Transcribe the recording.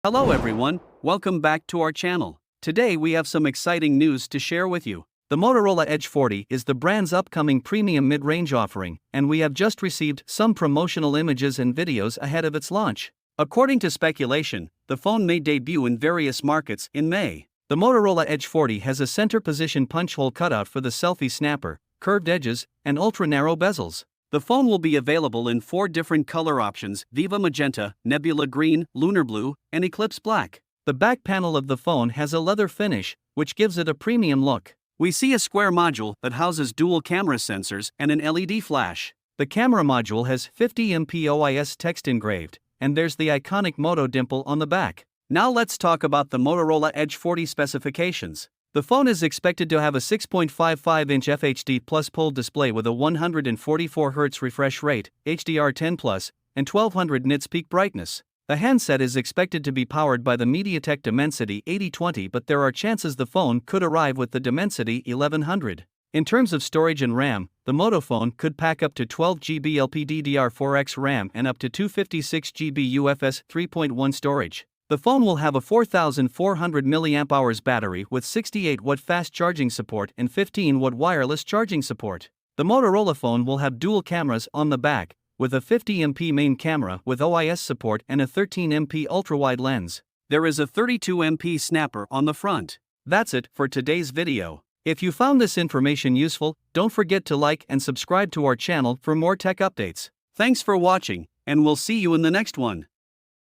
Hello everyone, welcome back to our channel. Today we have some exciting news to share with you. The Motorola Edge 40 is the brand's upcoming premium mid-range offering, and we have just received some promotional images and videos ahead of its launch. According to speculation, the phone may debut in various markets in May. The Motorola Edge 40 has a center position punch hole cutout for the selfie snapper, curved edges, and ultra-narrow bezels. The phone will be available in 4 different color options: Viva Magenta, Nebula Green, Lunar Blue, and Eclipse Black. The back panel of the phone has a leather finish, which gives it a premium look. We see a square module that houses dual camera sensors and an LED flash. The camera module has 50MP OIS text engraved, and there's the iconic Moto dimple on the back. Now let's talk about the Motorola Edge 40 specifications. The phone is expected to have a 6.55-inch FHD Plus POLD display with a 144Hz refresh rate, HDR10+, and 1200 nits peak brightness. The handset is expected to be powered by the MediaTek Dimensity 8020, but there are chances the phone could arrive with the Dimensity 1100. In terms of storage and RAM, the Moto phone could pack up to 12GB LPDDR4X RAM and up to 256GB UFS 3.1 storage. The phone will have a 4400 mAh battery with 68W fast charging support and 15W wireless charging support. The Motorola phone will have dual cameras on the back, with a 50MP main camera with OIS support and a 13MP ultrawide lens. There is a 32MP snapper on the front. That's it for today's video. If you found this information useful, don't forget to like and subscribe to our channel for more tech updates. Thanks for watching, and we'll see you in the next one.